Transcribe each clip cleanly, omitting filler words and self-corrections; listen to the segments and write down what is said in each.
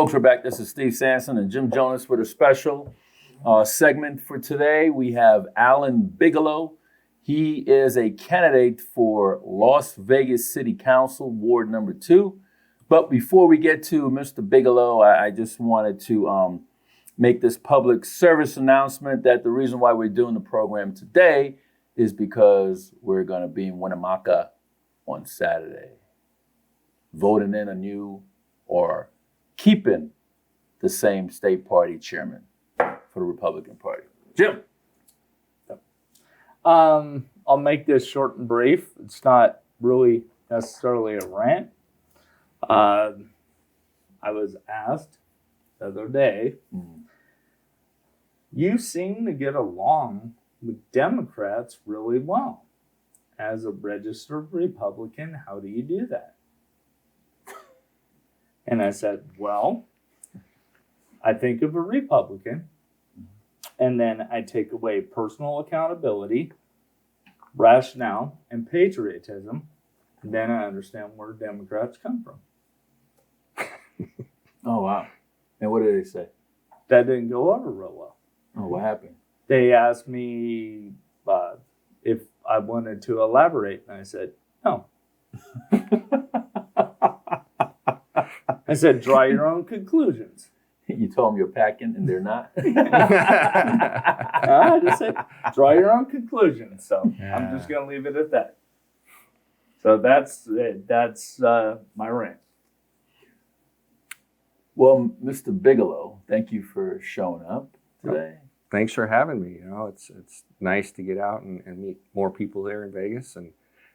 Folks, we're back. This is Steve Sanson and Jim Jonas with a special segment for today. We have Alan Bigelow. He is a candidate for Las Vegas City Council, Ward number 2. But before we get to Mr. Bigelow, I just wanted to make this public service announcement that the reason why we're doing the program today is because we're going to be in Winnemucca on Saturday, voting in a new or keeping the same state party chairman for the Republican Party. Jim. I'll make this short and brief. It's not really necessarily a rant. I was asked the other day, you seem to get along with Democrats really well. As a registered Republican, how do you do that? And I said, well, I think of a Republican, and then I take away personal accountability, rationale, and patriotism, and then I understand where Democrats come from. Oh, wow. And what did they say? That didn't go over real well. Oh, what happened? They asked me if I wanted to elaborate, and I said, no. I said, draw your own conclusions. You told them you're packing and they're not? I just said, draw your own conclusions. So yeah. I'm just going to leave it at that. So that's it. That's my rant. Well, Mr. Bigelow, thank you for showing up today. Thanks for having me. You know, it's nice to get out and meet more people there in Vegas. And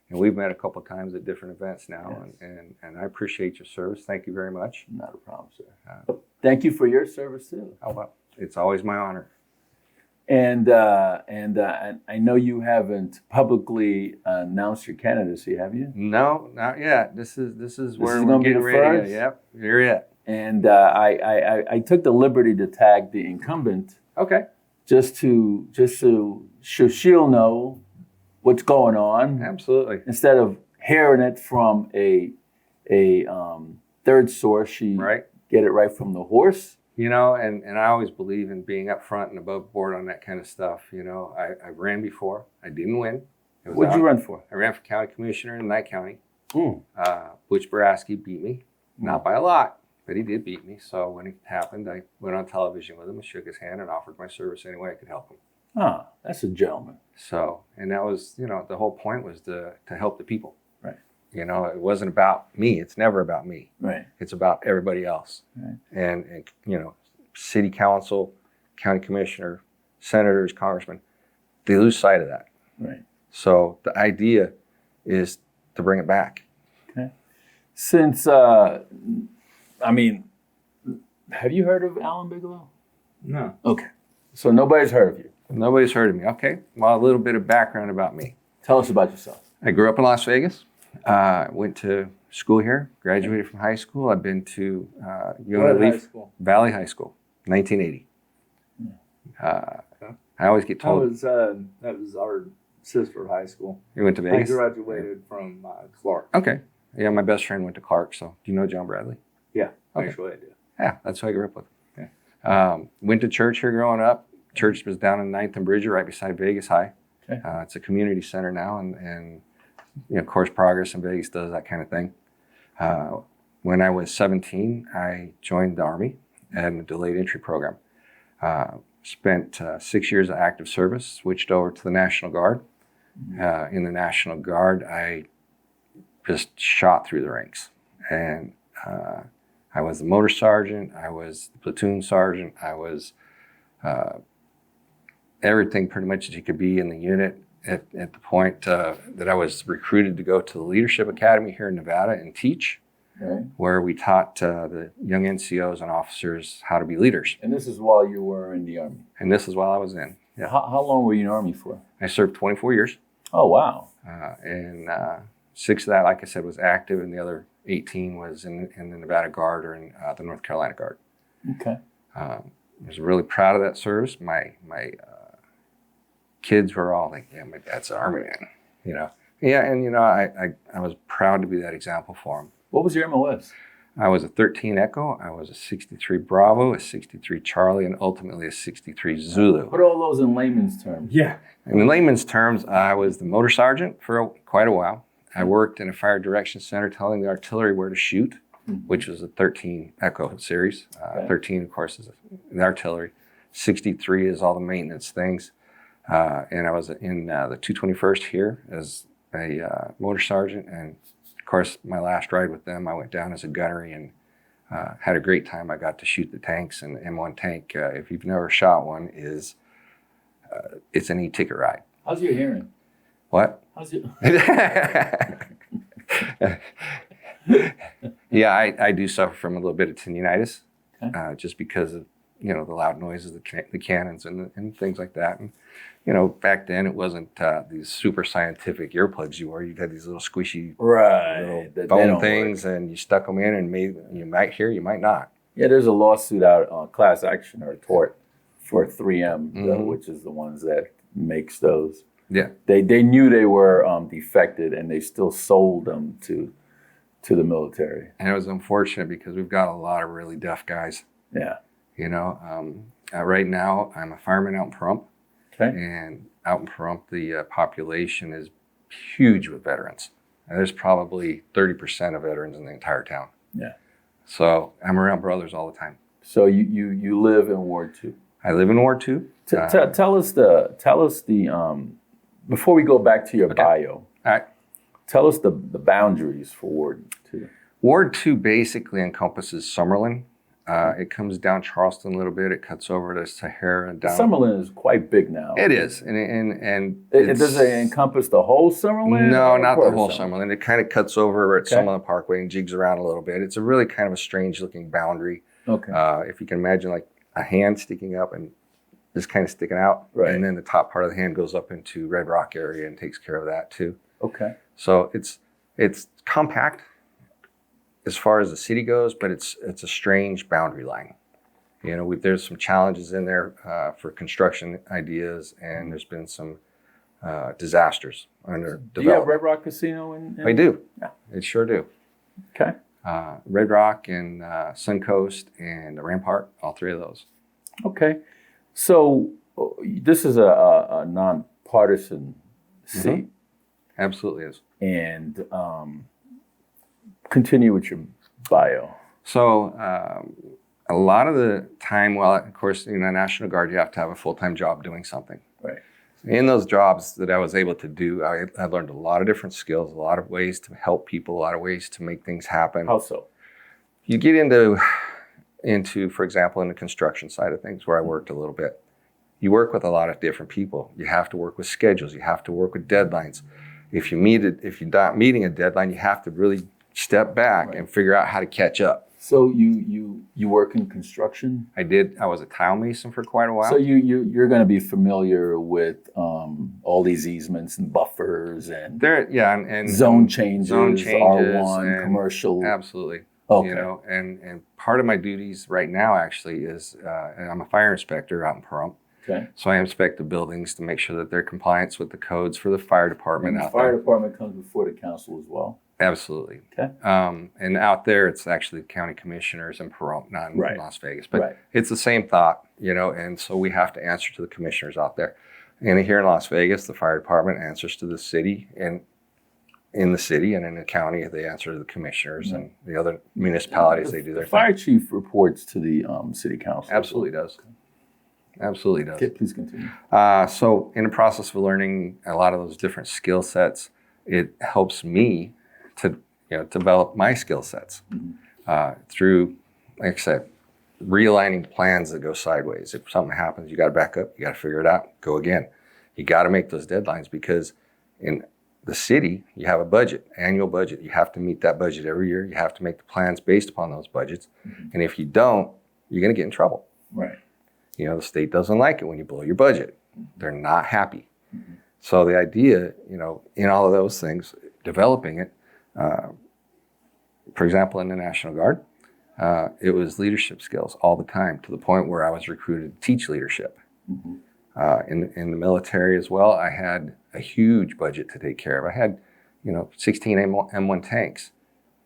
we've met a couple of times at different events now, yes. and I appreciate your service. Thank you very much. Not a problem, sir. Thank you for your service too. Oh, well, it's always my honor. And I know you haven't publicly announced your candidacy, have you? No, not yet. This is where we're getting ready. Yep, you're it. And I took the liberty to tag the incumbent. Okay. Just so she'll know what's going on. Absolutely. Instead of hearing it from a third source, she get it right from the horse. You know, and I always believe in being up front and above board on that kind of stuff. You know, I ran before. I didn't win. What did you run for? I ran for county commissioner in Knight County. Butch Boraski beat me, not by a lot, but he did beat me. So when it happened, I went on television with him and shook his hand and offered my service any way I could help him. Ah, that's a gentleman. So, and that was, you know, the whole point was to help the people. Right. You know, it wasn't about me. It's never about me. Right. It's about everybody else. Right. And you know, city council, county commissioner, senators, congressmen, they lose sight of that. Right. So the idea is to bring it back. Okay. Since, have you heard of Alan Bigelow? No. Okay. So nobody's heard of you. Nobody's heard of me. Okay. Well, a little bit of background about me. Tell us about yourself. I grew up in Las Vegas. Went to school here, graduated from high school. I've been to Valley High School, 1980. I always get told. That was our sister high school. You went to Vegas? I graduated from Clark. Okay. Yeah, my best friend went to Clark, so do you know John Bradley? Yeah, okay. Actually I do. Yeah, that's who I grew up with. Yeah. Went to church here growing up. Church was down in 9th and Bridger, right beside Vegas High. Okay. It's a community center now, and you know, Course Progress in Vegas does that kind of thing. When I was 17, I joined the Army and the delayed entry program. Spent 6 years of active service, switched over to the National Guard. In the National Guard, I just shot through the ranks. And I was the motor sergeant, I was the platoon sergeant, I was everything pretty much that you could be in the unit. At the point that I was recruited to go to the Leadership Academy here in Nevada and teach, where we taught the young NCOs and officers how to be leaders. And this is while you were in the Army? And this is while I was in. Yeah. How long were you in the Army for? I served 24 years. Oh, wow. And 6 of that, like I said, was active, and the other 18 was in the Nevada Guard or in the North Carolina Guard. Okay. I was really proud of that service. My kids were all like, yeah, my dad's an Army man, you know. Yeah, and you know, I was proud to be that example for them. What was your MOS? I was a 13 Echo, I was a 63 Bravo, a 63 Charlie, and ultimately a 63 Zulu. Put all those in layman's terms. Yeah. In layman's terms, I was the motor sergeant for quite a while. I worked in a fire direction center telling the artillery where to shoot, which was a 13 Echo series. 13, of course, is the artillery. 63 is all the maintenance things. And I was in the 221st here as a motor sergeant. And of course, my last ride with them, I went down as a gunnery and had a great time. I got to shoot the tanks, and M1 tank, if you've never shot one, it's an e-ticket ride. How's your hearing? What? How's it? Yeah, I do suffer from a little bit of tinnitus, just because of the loud noises, the cannons and things like that. And back then it wasn't these super scientific earplugs you wore. You had these little squishy little bone things, and you stuck them in, and maybe you might hear, you might not. Yeah, there's a lawsuit out on class action or tort for 3M, which is the ones that makes those. Yeah, they knew they were defected, and they still sold them to the military. And it was unfortunate because we've got a lot of really deaf guys. Yeah. Right now I'm a fireman out in Pahrump. Okay. And out in Pahrump, the population is huge with veterans. And there's probably 30% of veterans in the entire town. Yeah. So I'm around brothers all the time. So you live in Ward 2. I live in Ward 2. Tell us the before we go back to your bio. All right. Tell us the boundaries for Ward 2. Ward 2 basically encompasses Summerlin. It comes down Charleston a little bit. It cuts over to Sahara down. Summerlin is quite big now. It is, and does it encompass the whole Summerlin? No, not the whole Summerlin. It kind of cuts over at Summerlin Parkway and jigs around a little bit. It's a really kind of a strange looking boundary. Okay. If you can imagine like a hand sticking up and just kind of sticking out, right. And then the top part of the hand goes up into Red Rock area and takes care of that too. Okay. So it's compact as far as the city goes, but it's a strange boundary line. There's some challenges in there for construction ideas, and there's been some disasters under development. Do you have Red Rock Casino in? I do. Yeah. It sure do. Okay. Red Rock and Suncoast and the Rampart, all three of those. Okay. So this is a nonpartisan seat. Absolutely is. And continue with your bio. So a lot of the time, well, of course, in the National Guard, you have to have a full-time job doing something. Right. In those jobs that I was able to do, I learned a lot of different skills, a lot of ways to help people, a lot of ways to make things happen. How so? You get into, for example, in the construction side of things, where I worked a little bit. You work with a lot of different people. You have to work with schedules. You have to work with deadlines. If you're not meeting a deadline, you have to really step back and figure out how to catch up. So you work in construction? I did. I was a tile mason for quite a while. So you're going to be familiar with all these easements and buffers and and zone changes, R1, and commercial. Absolutely. Okay. And part of my duties right now actually is I'm a fire inspector out in Pahrump. Okay. So I inspect the buildings to make sure that they're compliance with the codes for the fire department. And the fire department comes before the council as well. Absolutely. Okay. And out there, it's actually the county commissioners in Pahrump, not in Las Vegas. But it's the same thought, and so we have to answer to the commissioners out there. And here in Las Vegas, the fire department answers to the city, and in the city and in the county, they answer to the commissioners, and the other municipalities, they do their thing. The fire thing. chief reports to the city council. Absolutely does. Absolutely does. Okay, please continue. So in the process of learning a lot of those different skill sets, it helps me to develop my skill sets through, like I said, realigning plans that go sideways. If something happens, you got to back up, you got to figure it out, go again. You got to make those deadlines because in the city, you have a budget, annual budget. You have to meet that budget every year. You have to make the plans based upon those budgets. And if you don't, you're going to get in trouble. Right. The state doesn't like it when you blow your budget. They're not happy. So the idea, in all of those things, developing it, for example, in the National Guard, it was leadership skills all the time to the point where I was recruited to teach leadership. In the military as well, I had a huge budget to take care of. I had, 16 M1 tanks.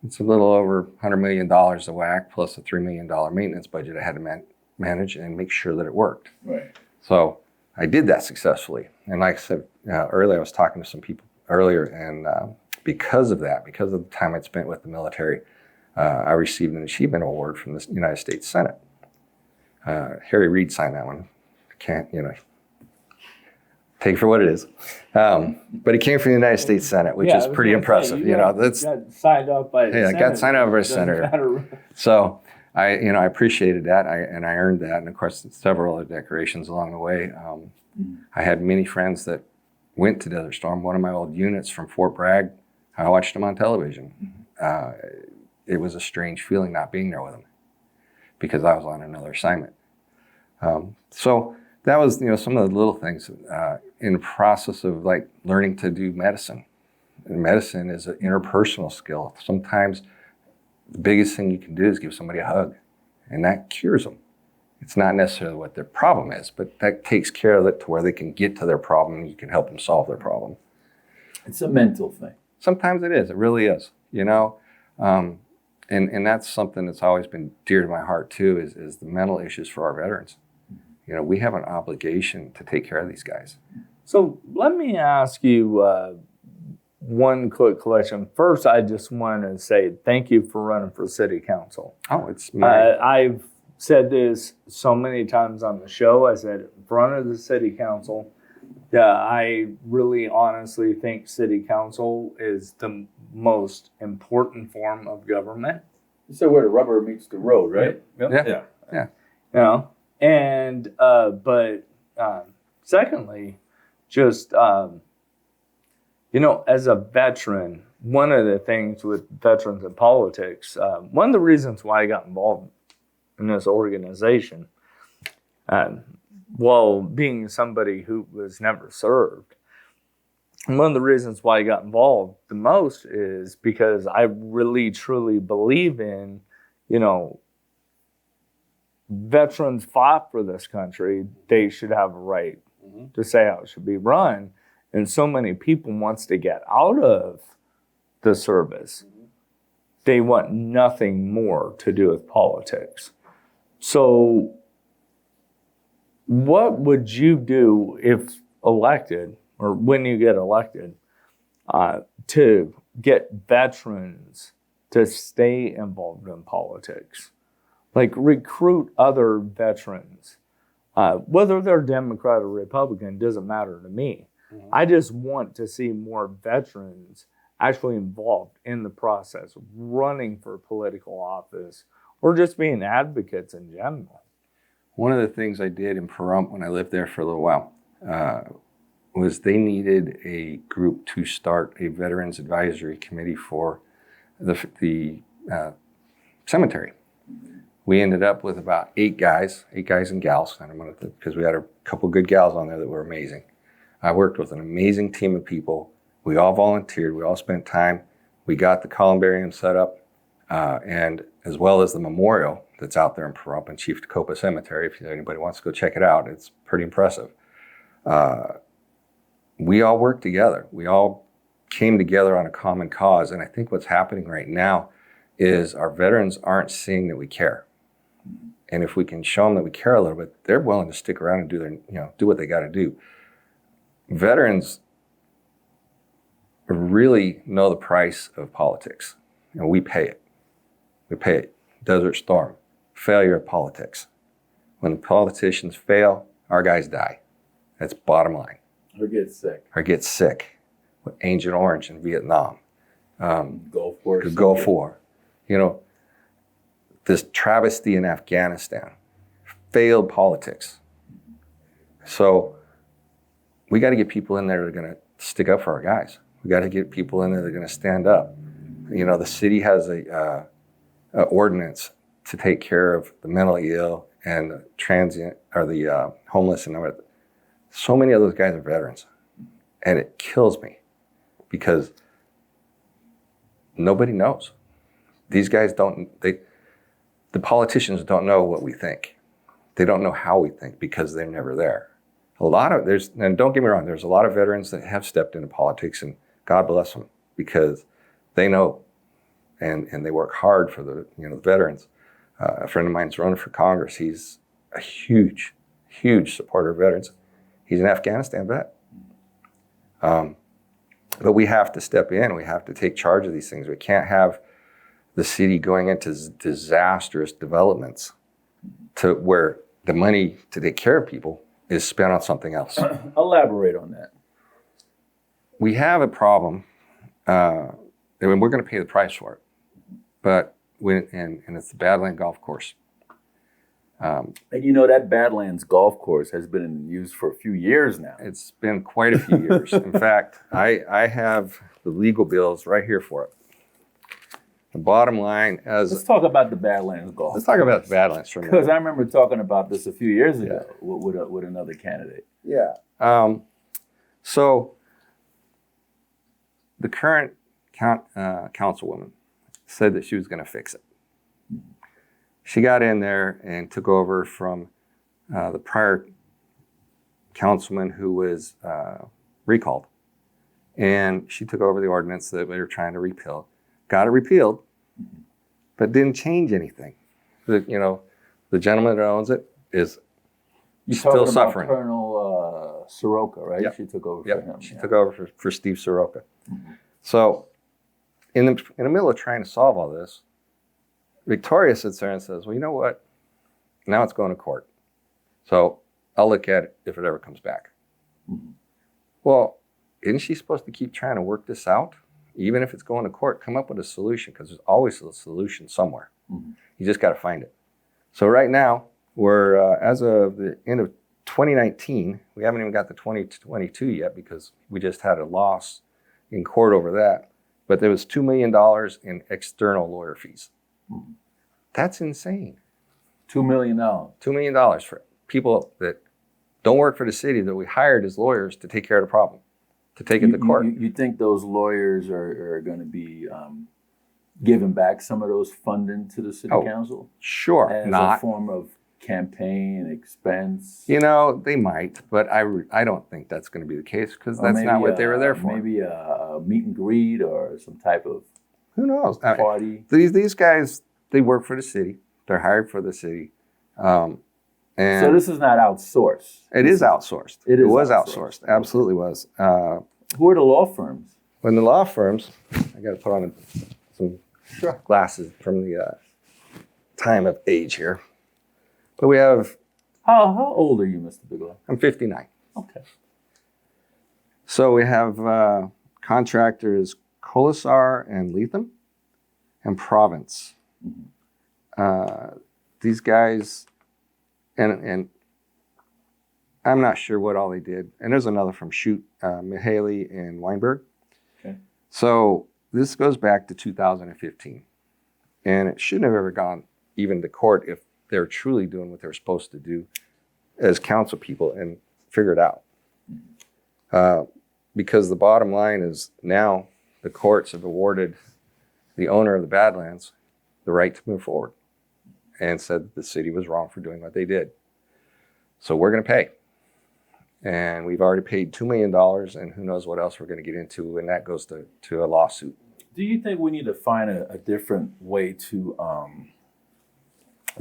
It's a little over $100 million of whack plus a $3 million maintenance budget I had to manage and make sure that it worked. Right. So I did that successfully. And like I said earlier, I was talking to some people earlier, and because of that, because of the time I'd spent with the military, I received an achievement award from the United States Senate. Harry Reid signed that one. Can't, take it for what it is. But it came from the United States Senate, which is pretty impressive. That's got signed up by the I Senate. got signed up by a Doesn't senator. matter. So I appreciated that, and I earned that, and of course several other decorations along the way. I had many friends that went to Desert Storm. One of my old units from Fort Bragg, I watched them on television. It was a strange feeling not being there with them because I was on another assignment. So that was some of the little things in the process of like learning to do medicine. And medicine is an interpersonal skill. Sometimes the biggest thing you can do is give somebody a hug, and that cures them. It's not necessarily what their problem is, but that takes care of it to where they can get to their problem and you can help them solve their problem. It's a mental thing. Sometimes it is. It really is. And that's something that's always been dear to my heart too, is the mental issues for our veterans. We have an obligation to take care of these guys. So let me ask you one quick question. First, I just want to say thank you for running for city council. Oh, it's my... I've said this so many times on the show. I said in front of the city council, I really honestly think city council is the most important form of government. So where the rubber meets the road, right? Yeah. And but secondly, just as a veteran, one of the things with veterans in politics, one of the reasons why I got involved in this organization, while being somebody who was never served, one of the reasons why I got involved the most is because I really truly believe in, veterans fought for this country. They should have a right to say how it should be run. And so many people wants to get out of the service. They want nothing more to do with politics. So what would you do if elected, or when you get elected, to get veterans to stay involved in politics? Like recruit other veterans, whether they're Democrat or Republican, doesn't matter to me. I just want to see more veterans actually involved in the process, running for political office, or just being advocates in general. One of the things I did in Pahrump when I lived there for a little while was they needed a group to start a veterans advisory committee for the cemetery. We ended up with about 8 guys and gals, because we had a couple good gals on there that were amazing. I worked with an amazing team of people. We all volunteered. We all spent time. We got the columbarium set up, and as well as the memorial that's out there in Pahrump in Chief Tacoma Cemetery. If anybody wants to go check it out, it's pretty impressive. We all worked together. We all came together on a common cause. And I think what's happening right now is our veterans aren't seeing that we care. And if we can show them that we care a little bit, they're willing to stick around and do what they got to do. Veterans really know the price of politics, and we pay it. We pay it. Desert Storm, failure of politics. When the politicians fail, our guys die. That's bottom line. Or get sick. With Agent Orange in Vietnam. Gulf War. Gulf War. This travesty in Afghanistan. Failed politics. So we got to get people in there that are going to stick up for our guys. We got to get people in there that are going to stand up. The city has a ordinance to take care of the mentally ill and the transient, or the homeless, and everything. So many of those guys are veterans, and it kills me because nobody knows. These guys the politicians don't know what we think. They don't know how we think because they're never there. And don't get me wrong, there's a lot of veterans that have stepped into politics, and God bless them, because they know and they work hard for the the veterans. A friend of mine's running for Congress. He's a huge supporter of veterans. He's an Afghanistan vet. But we have to step in. We have to take charge of these things. We can't have the city going into disastrous developments to where the money to take care of people is spent on something else. Elaborate on that. We have a problem, and we're going to pay the price for it. But and it's the Badlands Golf Course. And that Badlands Golf Course has been in use for a few years now. It's been quite a few years. In fact, I have the legal bills right here for it. The bottom line Let's talk about the Badlands Golf. Let's talk about the Badlands for a minute. Because I remember talking about this a few years ago with another candidate. Yeah. So the current councilwoman said that she was going to fix it. She got in there and took over from the prior councilman who was recalled. And she took over the ordinance that we were trying to repeal. Got it repealed, but didn't change anything. The gentleman that owns it is still suffering. About Colonel Soroka, right? Yep. She took over Yep. for him. She took over for Steve Soroka. Mm-hmm. So in the middle of trying to solve all this, Victoria sits there and says, well, you know what? Now it's going to court. So I'll look at it if it ever comes back. Mm-hmm. Well, isn't she supposed to keep trying to work this out? Even if it's going to court, come up with a solution, because there's always a solution somewhere. Mm-hmm. You just got to find it. So right now, we're, as of the end of 2019, we haven't even got the 2022 yet because we just had a loss in court over that. But there was $2 million in external lawyer fees. Mm-hmm. That's insane. $2 million. $2 million for people that don't work for the city that we hired as lawyers to take care of the problem, to take it to court. You think those lawyers are going to be giving back some of those funding to the city council? Sure. As not a form of campaign expense? They might, but I don't think that's going to be the case, because that's not what they were there for. Maybe a meet and greet or some type of who knows party. These guys, they work for the city. They're hired for the city. And so this is not outsourced. It is outsourced. It was outsourced. Absolutely was. Who are the law firms? When the law firms, I got to put on some glasses from the time of age here. But we have. How old are you, Mr. Bigelow? I'm 59. Okay. So we have contractors Colasar and Leatham and Province. Mm-hmm. These guys, and I'm not sure what all they did. And there's another from Shute, Mihaly and Weinberg. Okay. So this goes back to 2015. And it shouldn't have ever gone even to court if they're truly doing what they're supposed to do as council people and figure it out. Because the bottom line is now the courts have awarded the owner of the Badlands the right to move forward and said that the city was wrong for doing what they did. So we're going to pay. And we've already paid $2 million, and who knows what else we're going to get into, and that goes to a lawsuit. Do you think we need to find a different way to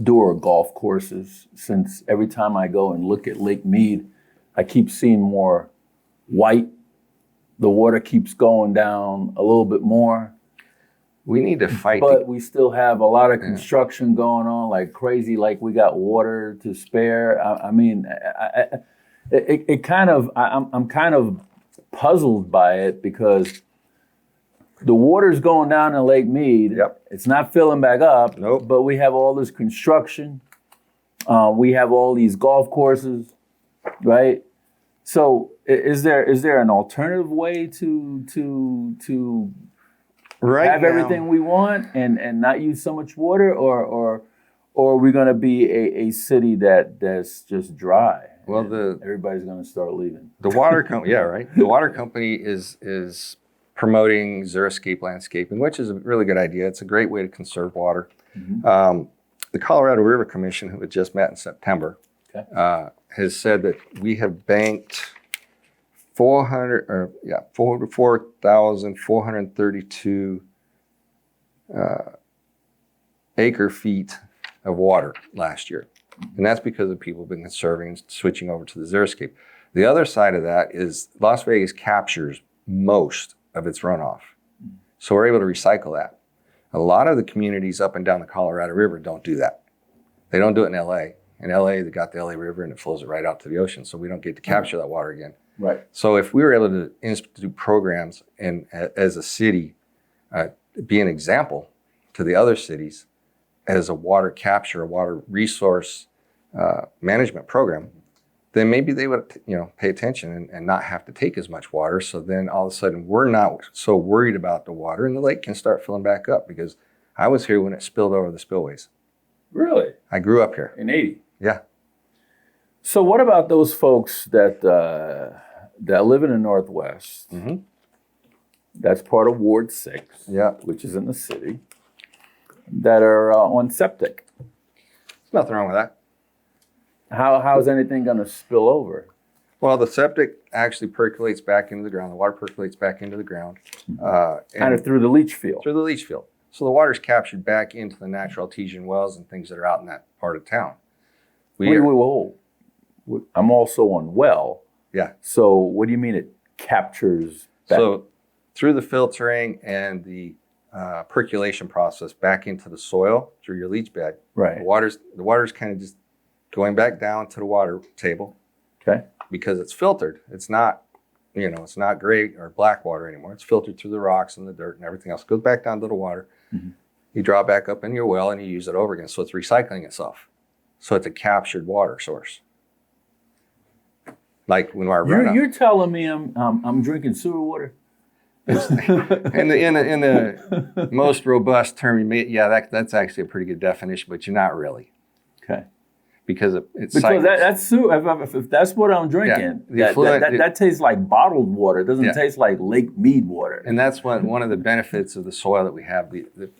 do our golf courses? Since every time I go and look at Lake Mead, I keep seeing more white. The water keeps going down a little bit more. We need to fight. But we still have a lot of construction going on like crazy, like we got water to spare. I'm kind of puzzled by it, because the water's going down in Lake Mead. Yep. It's not filling back up. Nope. But we have all this construction. We have all these golf courses, right? So is there an alternative way to have everything we want and not use so much water, or are we going to be a city that's just dry? Well, everybody's going to start leaving. The water company, The water company is promoting xeriscape landscaping, which is a really good idea. It's a great way to conserve water. Mm-hmm. The Colorado River Commission, who had just met in September, has said that we have banked 4,432 acre feet of water last year. And that's because of people have been conserving and switching over to the xeriscape. The other side of that is Las Vegas captures most of its runoff. So we're able to recycle that. A lot of the communities up and down the Colorado River don't do that. They don't do it in LA. In LA, they got the LA River and it flows it right out to the ocean. So we don't get to capture that water again. Right. So if we were able to institute programs and as a city, be an example to the other cities as a water capture, a water resource management program, then maybe they would, pay attention and not have to take as much water. So then all of a sudden we're not so worried about the water and the lake can start filling back up, because I was here when it spilled over the spillways. Really? I grew up here. In 80? Yeah. So what about those folks that live in the Northwest? Mm-hmm. That's part of Ward 6, Yeah. which is in the city, that are on septic. There's nothing wrong with that. How is anything going to spill over? Well, the septic actually percolates back into the ground. The water percolates back into the ground. Kind of through the leach field. Through the leach field. So the water's captured back into the natural artesian wells and things that are out in that part of town. Whoa. I'm also on well. Yeah. So what do you mean it captures back? So through the filtering and the percolation process back into the soil through your leach bed, right. the water's kind of just going back down to the water table. Okay. Because it's filtered. It's not, it's not gray or black water anymore. It's filtered through the rocks and the dirt and everything else. It goes back down to the water. Mm-hmm. You draw back up in your well and you use it over again. So it's recycling itself. So it's a captured water source. Like when our runoff. You're telling me I'm drinking sewer water? in the most robust term, that's actually a pretty good definition, but you're not really. Okay. Because that's sewer. If that's what I'm drinking, that tastes like bottled water. It doesn't taste like Lake Mead water. And that's one of the benefits of the soil that we have.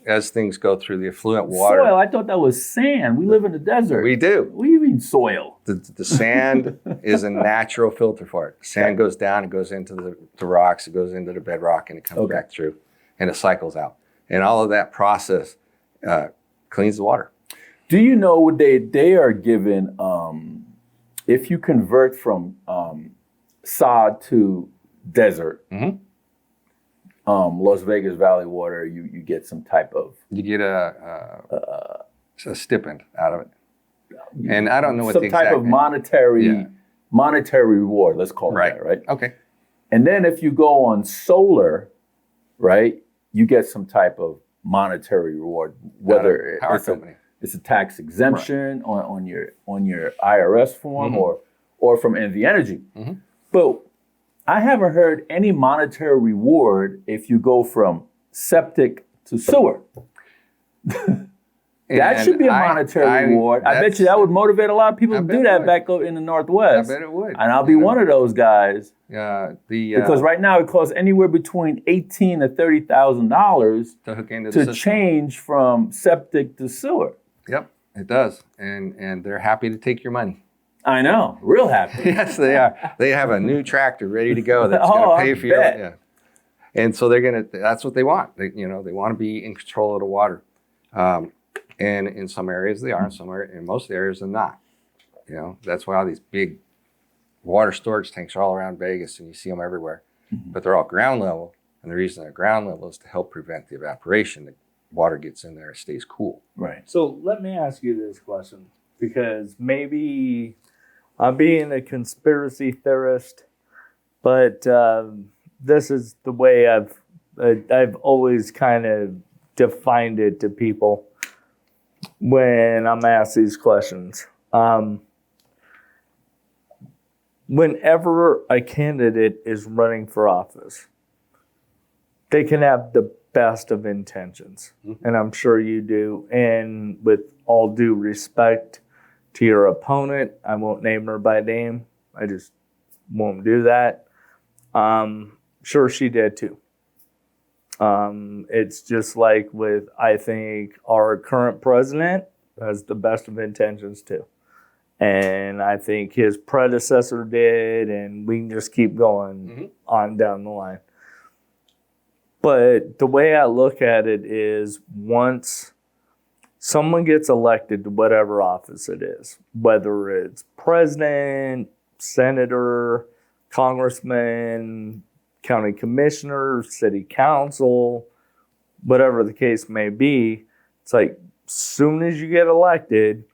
As things go through the effluent water. Soil? I thought that was sand. We live in the desert. We do. What do you mean soil? The sand is a natural filter for it. Sand goes down, it goes into the rocks, it goes into the bedrock, and it comes back through, and it cycles out. And all of that process cleans the water. Do you know what they are given, if you convert from sod to desert, mm-hmm. Las Vegas Valley water, you get some type of... You get a stipend out of it. And I don't know what some type of monetary reward, let's call it that, right? Okay. And then if you go on solar, right, you get some type of monetary reward, whether power company. It's a tax exemption on your IRS form mm-hmm. or from NV Energy. Mm-hmm. But I haven't heard any monetary reward if you go from septic to sewer. That should be a monetary reward. I bet you that would motivate a lot of people to do that back in the Northwest. I bet it would. And I'll be one of those guys. Because right now it costs anywhere between $18,000 to $30,000 to change from septic to sewer. Yep, it does. And they're happy to take your money. I know, real happy. Yes, they are. They have a new tractor ready to go that's going to pay for your. Yeah. And so that's what they want. They want to be in control of the water. And in some areas they are, in most areas they're not. That's why all these big water storage tanks are all around Vegas and you see them everywhere. Mm-hmm. But they're all ground level. And the reason they're ground level is to help prevent the evaporation. The water gets in there, it stays cool. Right. So let me ask you this question, because maybe I'm being a conspiracy theorist, but this is the way I've always kind of defined it to people when I'm asked these questions. Whenever a candidate is running for office, they can have the best of intentions, mm-hmm. and I'm sure you do. And with all due respect to your opponent, I won't name her by name. I just won't do that. Sure, she did too. It's just like with, I think, our current president has the best of intentions too. And I think his predecessor did, and we can just keep going mm-hmm. on down the line. But the way I look at it is once someone gets elected to whatever office it is, whether it's president, senator, congressman, county commissioner, city council, whatever the case may be, it's like soon as you get elected,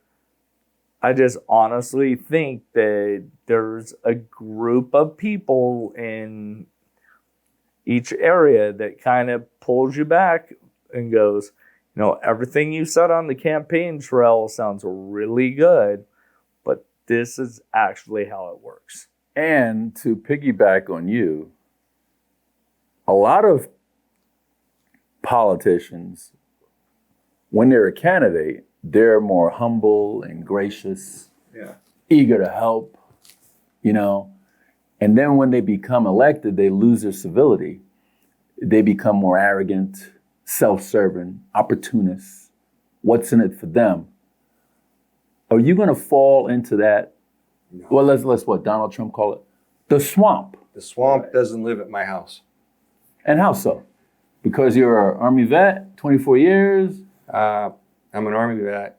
I just honestly think that there's a group of people in each area that kind of pulls you back and goes, everything you said on the campaign trail sounds really good, but this is actually how it works. And to piggyback on you, a lot of politicians, when they're a candidate, they're more humble and gracious, eager to help, And then when they become elected, they lose their civility. They become more arrogant, self-serving, opportunists. What's in it for them? Are you going to fall into that? No. Well, let's what Donald Trump call it, the swamp. The swamp doesn't live at my house. And how so? Because you're an Army vet, 24 years. I'm an Army vet.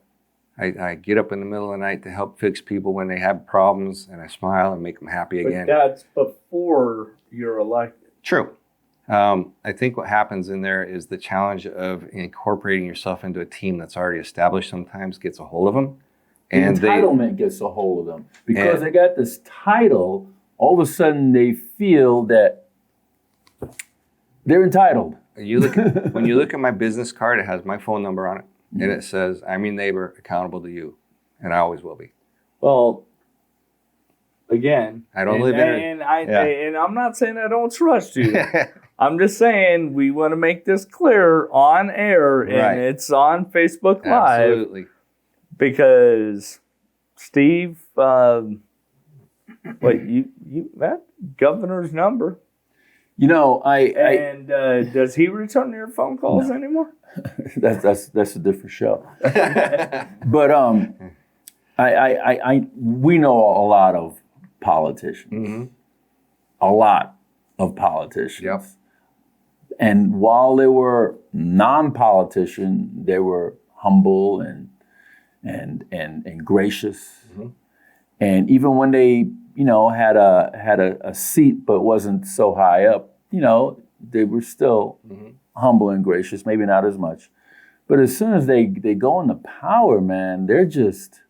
I get up in the middle of the night to help fix people when they have problems, and I smile and make them happy again. But that's before you're elected. True. I think what happens in there is the challenge of incorporating yourself into a team that's already established sometimes gets a hold of them. And the entitlement gets a hold of them. Because they got this title, all of a sudden they feel that they're entitled. when you look at my business card, it has my phone number on it. Mm-hmm. And it says, I'm your neighbor, accountable to you. And I always will be. Well, again, I don't live in it. And I'm not saying I don't trust you. I'm just saying we want to make this clear on air, and it's on Facebook Live. Absolutely. Because Steve, you that governor's number. Does he return your phone calls anymore? That's a different show. But we know a lot of politicians. Mm-hmm. A lot of politicians. Yep. And while they were non-politician, they were humble and gracious. Mm-hmm. And even when they, had a seat but wasn't so high up, they were still humble and gracious, maybe not as much. But as soon as they go into power, man, they're just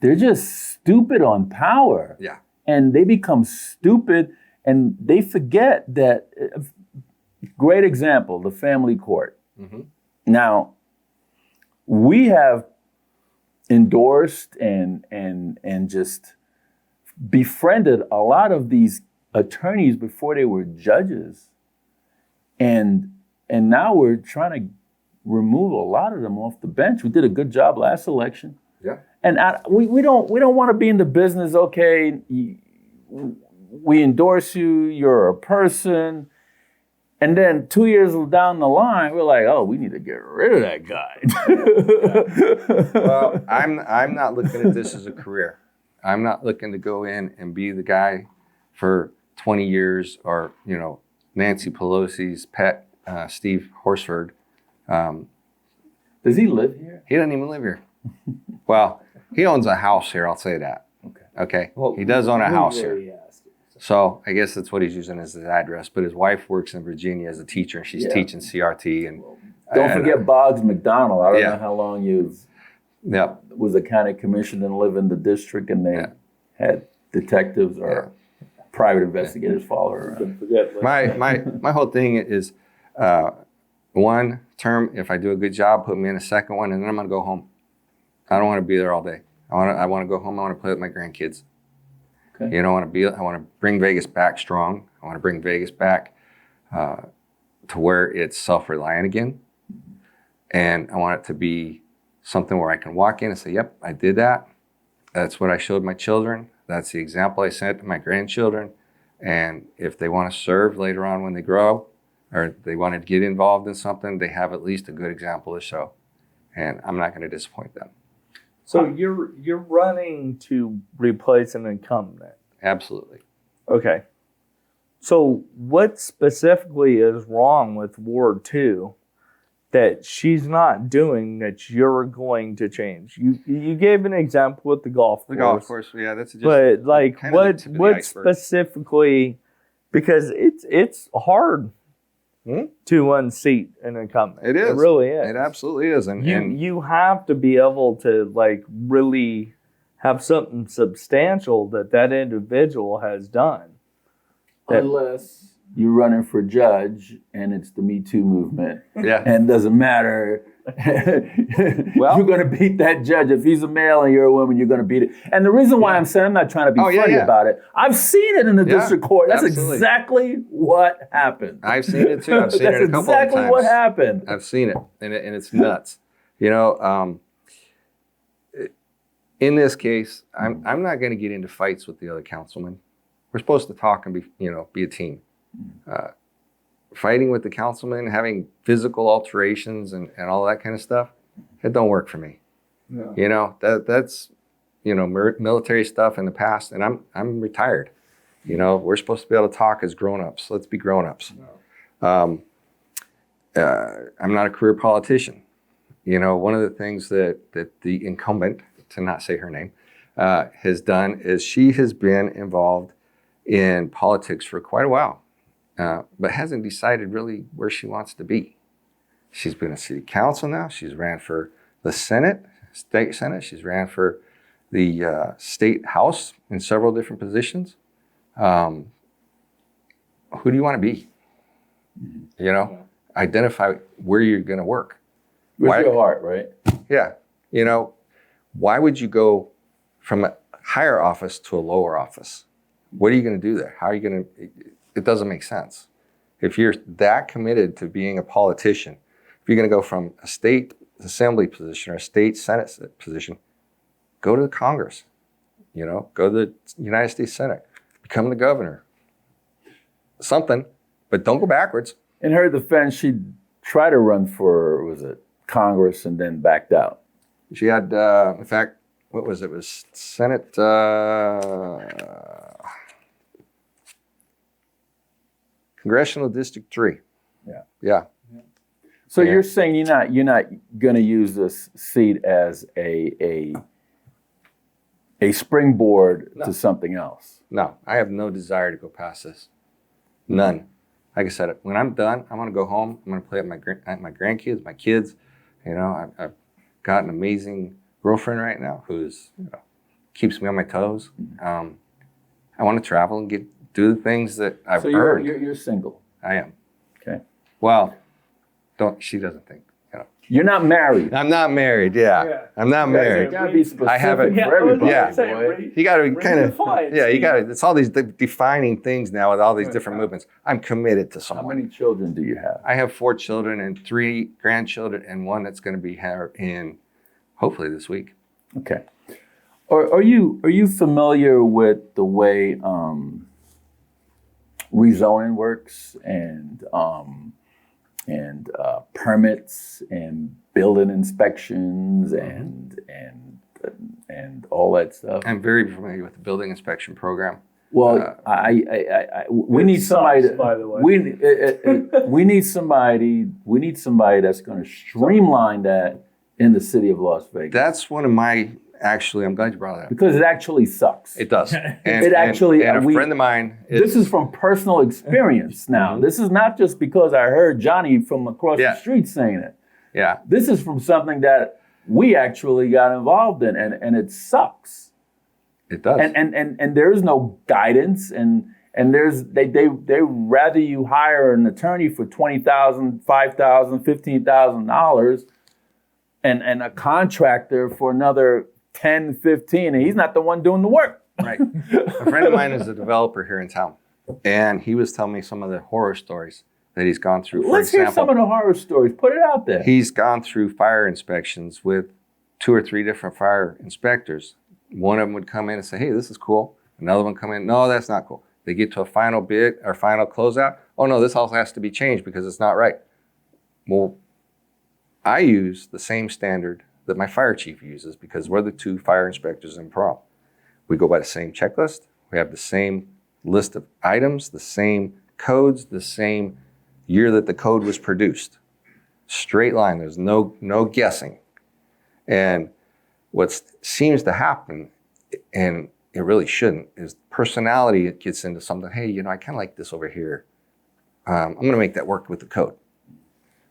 stupid on power. Yeah. And they become stupid and they forget that, great example, the family court. Mm-hmm. Now, we have endorsed and just befriended a lot of these attorneys before they were judges. And now we're trying to remove a lot of them off the bench. We did a good job last election. Yeah. And we don't want to be in the business, okay, we endorse you, you're a person. And then 2 years down the line, we're like, oh, we need to get rid of that guy. Well, I'm not looking at this as a career. I'm not looking to go in and be the guy for 20 years or, Nancy Pelosi's pet, Steve Horsford. Does he live here? He doesn't even live here. Well, he owns a house here, I'll say that. Okay. Well, he does own a house here. So I guess that's what he's using as his address. But his wife works in Virginia as a teacher, and she's teaching CRT. And don't forget Boggs McDonald. I don't know how long you was a county commissioner and lived in the district, and they had detectives or private investigators follow her around. My whole thing is one term. If I do a good job, put me in a second one, and then I'm gonna go home. I don't want to be there all day. I want to go home. I want to play with my grandkids. Okay. I want to bring Vegas back strong. I want to bring Vegas back to where it's self-reliant again. And I want it to be something where I can walk in and say, yep, I did that. That's what I showed my children. That's the example I sent to my grandchildren. And if they want to serve later on when they grow, or they want to get involved in something, they have at least a good example to show. And I'm not going to disappoint them. So you're running to replace an incumbent? Absolutely. Okay. So what specifically is wrong with Ward 2 that she's not doing that you're going to change? You gave an example with the golf course. The golf course, yeah, that's just. But like kind of the tip of the what iceberg. specifically, because it's hard to unseat an incumbent. It is. It really is. It absolutely is. And You have to be able to like really have something substantial that individual has done. Unless you're running for judge and it's the Me Too movement. yeah. And it doesn't matter. Well- you're going to beat that judge. If he's a male and you're a woman, you're going to beat it. And the reason why I'm saying, I'm not trying to be Oh, yeah, funny yeah. about it. I've seen it in the Yeah, district court. That's absolutely. exactly what happened. I've seen it too. I've seen That's it a couple exactly of times. what happened. I've seen it, and it's nuts. You know, in this case, I'm not going to get into fights with the other councilman. We're supposed to talk and be a team. Fighting with the councilman, having physical alterations and all that kind of stuff, it don't work for me. No. You know, that's military stuff in the past, and I'm retired. You know, we're supposed to be able to talk as grown-ups. Let's be grown-ups. I'm not a career politician. You know, one of the things that the incumbent, to not say her name, has done is she has been involved in politics for quite a while, but hasn't decided really where she wants to be. She's been a city council now. She's ran for the Senate, state Senate. She's ran for the state house in several different positions. Who do you want to be? You know, identify where you're going to work. With your heart, right? Yeah. You know, why would you go from a higher office to a lower office? What are you going to do there? How are you going to? It doesn't make sense. If you're that committed to being a politician, if you're going to go from a state assembly position or a state Senate position, go to the Congress. You know, go to the United States Senate, become the governor. Something, but don't go backwards. In her defense, she tried to run for, was it Congress, and then backed out. She had, in fact, what was it? It was Senate. Congressional District 3. Yeah. Yeah. So Yeah. you're saying you're not going to use this seat as a springboard No. to something else. No, I have no desire to go past this. None. Like I said, when I'm done, I'm going to go home. I'm going to play with my grandkids, my kids. You know, I've got an amazing girlfriend right now who's keeps me on my toes. I want to travel and do the things that I've So earned. you're single. I am. Okay. Well, she doesn't think. You're not married. I'm not married. Yeah. I'm not You married. gotta be specific I haven't- for everybody. Yeah. boy. You got to kind of, define, yeah, you Steve. got to, it's all these defining things now with all these Right. different movements. I'm committed to How someone. many children do you have? I have 4 children and 3 grandchildren and one that's going to be here in hopefully this week. Okay. Are you familiar with the way rezoning works and permits and building inspections and all that stuff? I'm very familiar with the building inspection program. Well, we need somebody. sucks, by the way. We need somebody. We need somebody that's going to streamline that in the city of Las Vegas. That's one of my, actually, I'm glad you brought that up. Because it actually sucks. It does. And, It actually- and a we- friend of mine. This is from personal experience now. This is not just because I heard Johnny from across Yeah. the street saying it. Yeah. This is from something that we actually got involved in, and it sucks. It does. And there is no guidance, and there's they rather you hire an attorney for $20,000, $5,000, $15,000, and a contractor for another 10, 15, and he's not the one doing the work. Right. A friend of mine is a developer here in town, and he was telling me some of the horror stories that he's gone through. For Let's hear example, some of the horror stories. Put it out there. he's gone through fire inspections with 2 or 3 different fire inspectors. One of them would come in and say, "Hey, this is cool." Another one come in, "No, that's not cool." They get to a final bid or final closeout. "Oh no, this all has to be changed because it's not right." Well, I use the same standard that my fire chief uses because we're the 2 fire inspectors in Pahrump. We go by the same checklist. We have the same list of items, the same codes, the same year that the code was produced. Straight line, there's no guessing. And what seems to happen, and it really shouldn't, is personality gets into something. Hey, I kind of like this over here. I'm going to make that work with the code.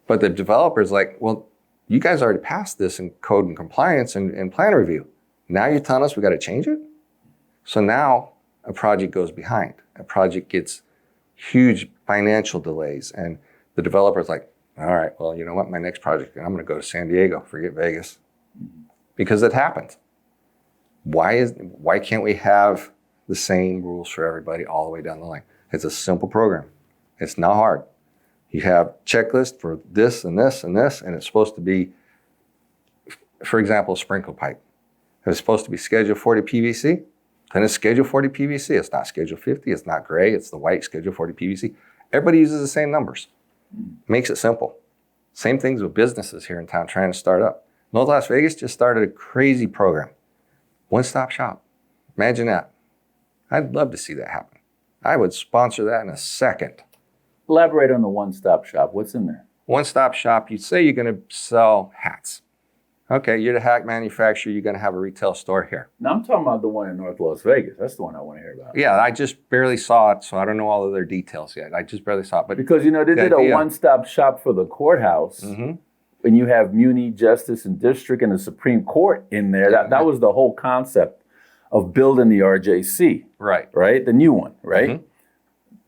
But the developer's like, well, you guys already passed this in code and compliance and plan review. Now you're telling us we got to change it? So now a project goes behind. A project gets huge financial delays. And the developer's like, all right, well, you know what? My next project, I'm going to go to San Diego, forget Vegas. Because it happened. Why can't we have the same rules for everybody all the way down the line? It's a simple program. It's not hard. You have checklist for this and this and this, and it's supposed to be, for example, a sprinkle pipe. If it's supposed to be Schedule 40 PVC, then it's Schedule 40 PVC. It's not Schedule 50. It's not gray. It's the white Schedule 40 PVC. Everybody uses the same numbers. Makes it simple. Same things with businesses here in town trying to start up. North Las Vegas just started a crazy program. One-stop shop. Imagine that. I'd love to see that happen. I would sponsor that in a second. Elaborate on the one-stop shop. What's in there? One-stop shop, you say you're going to sell hats. Okay, you're the hat manufacturer. You're going to have a retail store here. Now, I'm talking about the one in North Las Vegas. That's the one I want to hear about. Yeah, I just barely saw it, so I don't know all of their details yet. I just barely saw it. But because, they did a one-stop shop for the courthouse. Mm-hmm. And you have Muni, Justice, and District, and the Supreme Court in there. That was the whole concept of building the RJC. Right. Right? The new one, right? Mm-hmm.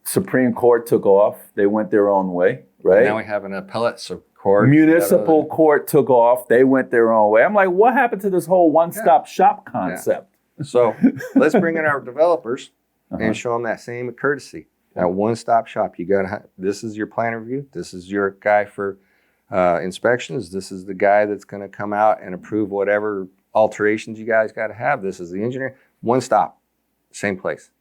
Supreme Court took off. They went their own way, right? And now we have an appellate court. Municipal Court took off. They went their own way. I'm like, what happened to this whole one-stop shop concept? Yeah. So let's bring in our developers and show them that same courtesy. That one-stop shop. You got to. This is your plan review. This is your guy for inspections. This is the guy that's going to come out and approve whatever alterations you guys got to have. This is the engineer. One stop, same place.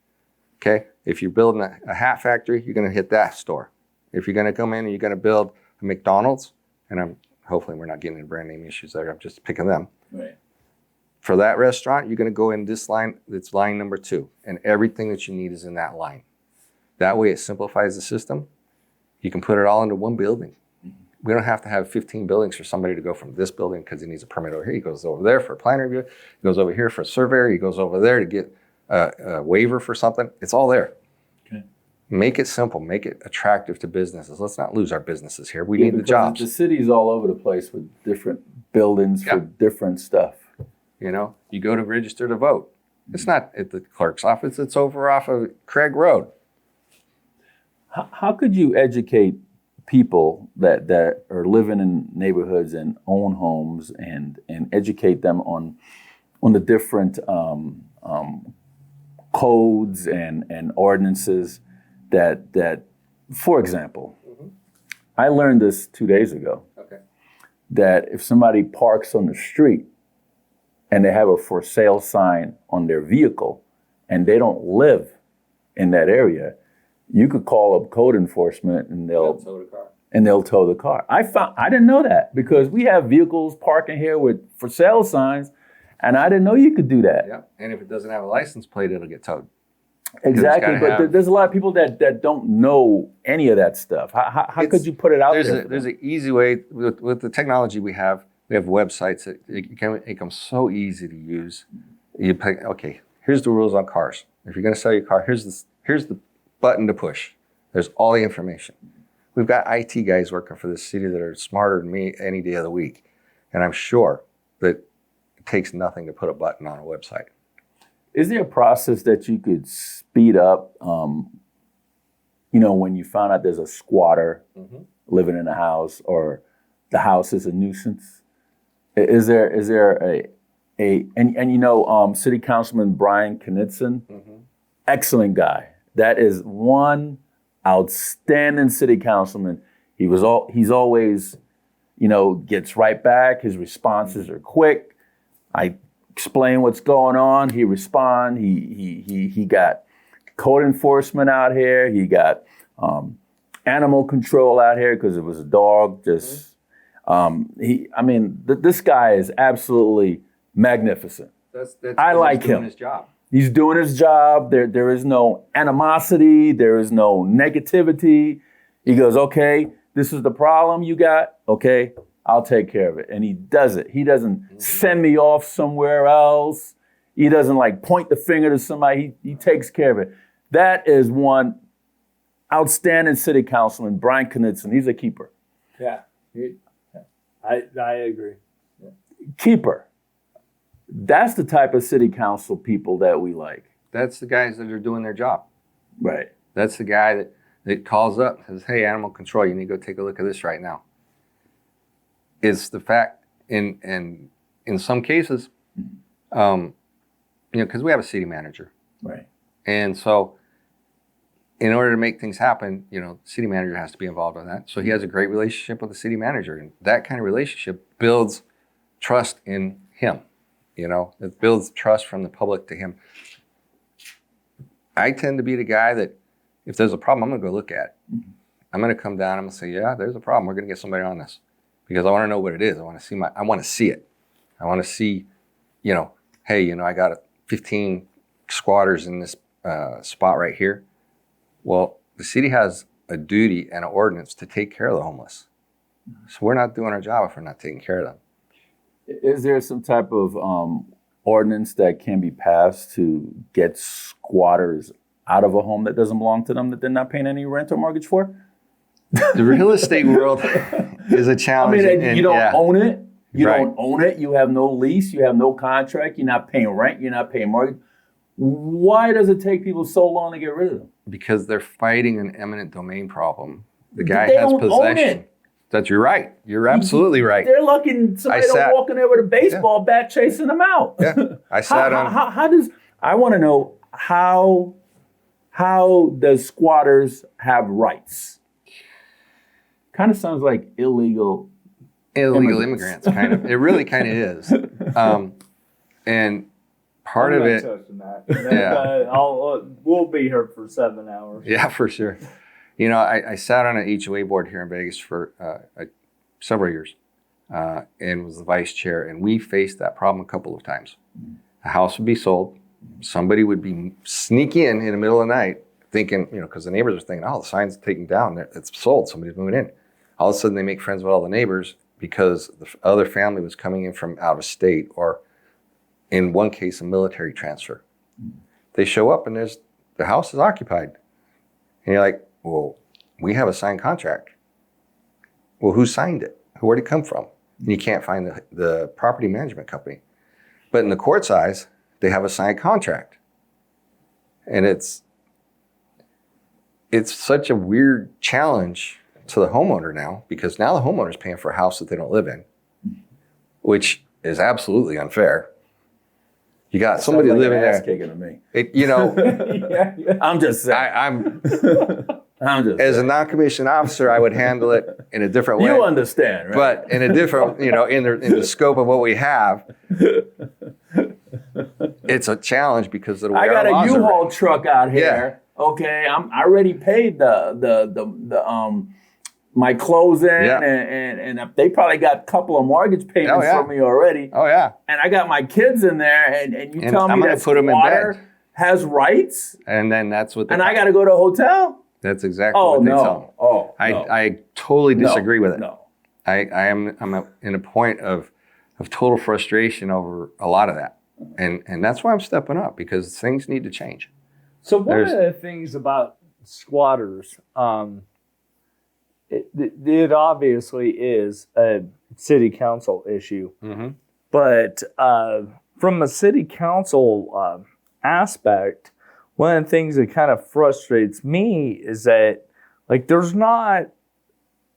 Okay. If you're building a hat factory, you're going to hit that store. If you're going to come in and you're going to build a McDonald's, and hopefully we're not getting into brand name issues there. I'm just picking them. Right. For that restaurant, you're going to go in this line. It's line number 2, and everything that you need is in that line. That way, it simplifies the system. You can put it all into one building. We don't have to have 15 buildings for somebody to go from this building because he needs a permit over here. He goes over there for a plan review. He goes over here for a surveyor. He goes over there to get a waiver for something. It's all there. Okay. Make it simple. Make it attractive to businesses. Let's not lose our businesses here. We need the jobs. The city's all over the place with different buildings for different stuff. You go to register to vote. It's not at the clerk's office. It's over off of Craig Road. How could you educate people that are living in neighborhoods and own homes and educate them on the different codes and ordinances that for example, I learned this 2 days ago. Okay. That if somebody parks on the street and they have a for sale sign on their vehicle and they don't live in that area, you could call up code enforcement and they'll tow the car. I didn't know that because we have vehicles parking here with for sale signs, and I didn't know you could do that. Yeah, and if it doesn't have a license plate, it'll get towed. Exactly, but there's a lot of people that don't know any of that stuff. How could you put it out there? There's an easy way with the technology we have. We have websites that it can make them so easy to use. You pick, okay, here's the rules on cars. If you're going to sell your car, here's the button to push. There's all the information. We've got IT guys working for this city that are smarter than me any day of the week. And I'm sure that it takes nothing to put a button on a website. Is there a process that you could speed up, when you found out there's a squatter living in a house or the house is a nuisance? Is there City Councilman Brian Knudsen, excellent guy. That is one outstanding city councilman. He's always, gets right back. His responses are quick. I explain what's going on. He respond. He got code enforcement out here. He got animal control out here because it was a dog. This guy is absolutely magnificent. That's I like doing him. His job. He's doing his job. There is no animosity. There is no negativity. He goes, okay, this is the problem you got. Okay, I'll take care of it. And he does it. He doesn't send me off somewhere else. He doesn't like point the finger to somebody. He takes care of it. That is one outstanding city councilman, Brian Knudsen. He's a keeper. Yeah. I agree. Keeper. That's the type of city council people that we like. That's the guys that are doing their job. Right. That's the guy that calls up and says, hey, animal control, you need to go take a look at this right now. It's the fact, in some cases, because we have a city manager. Right. And so in order to make things happen, the city manager has to be involved in that. So he has a great relationship with the city manager. And that kind of relationship builds trust in him. It builds trust from the public to him. I tend to be the guy that if there's a problem, I'm going to go look at it. I'm going to come down. I'm going to say, yeah, there's a problem. We're going to get somebody on this because I want to know what it is. I want to see it. I want to see, hey, I got 15 squatters in this spot right here. Well, the city has a duty and an ordinance to take care of the homeless. So we're not doing our job if we're not taking care of them. Is there some type of ordinance that can be passed to get squatters out of a home that doesn't belong to them that they're not paying any rent or mortgage for? The real estate world is a challenge. You don't own it. You Right. don't own it. You have no lease. You have no contract. You're not paying rent. You're not paying mortgage. Why does it take people so long to get rid of them? Because they're fighting an eminent domain problem. The But guy they has don't own possession. it. You're right. You're absolutely right. They're lucky somebody don't walk in there with a baseball bat chasing them out. Yeah. I sat on. How does, I want to know how does squatters have rights? Kind of sounds like illegal Immigrants, kind of. It really kind of is. And part of it, We'll be here for 7 hours. yeah, for sure. I sat on an HOA board here in Vegas for several years and was the vice chair. And we faced that problem a couple of times. A house would be sold. Somebody would be sneaking in the middle of the night thinking, because the neighbors are thinking, oh, the sign's taken down. It's sold. Somebody's moving in. All of a sudden, they make friends with all the neighbors because the other family was coming in from out of state or, in one case, a military transfer. They show up and the house is occupied. And you're like, well, we have a signed contract. Well, who signed it? Where'd it come from? And you can't find the property management company. But in the court's eyes, they have a signed contract. And it's such a weird challenge to the homeowner now, because now the homeowner's paying for a house that they don't live in, which is absolutely unfair. You got somebody living there. Kicking to me. I'm just saying. I'm just as a saying. non-commissioned officer, I would handle it in a different way. You understand, right? But in a different, in the scope of what we have, it's a challenge because of the way I got our a laws are U-Haul written. truck out here. Yeah. Okay, I already paid the my closing, Yeah. and they probably got a couple of mortgage payments yeah. from me already. Oh yeah, And I got my kids in there, and you And tell I'm me gonna that put 'em in squatter bed. has rights, and then that's what. and I got to go to a hotel. That's exactly Oh what they tell me. no! Oh, no. I totally disagree with it. No. I'm in a point of total frustration over a lot of that, and that's why I'm stepping up, because things need to change. So one of the things about squatters, it obviously is a city council issue, Mm-hmm. but from a city council aspect, one of the things that kind of frustrates me is that, like, there's not,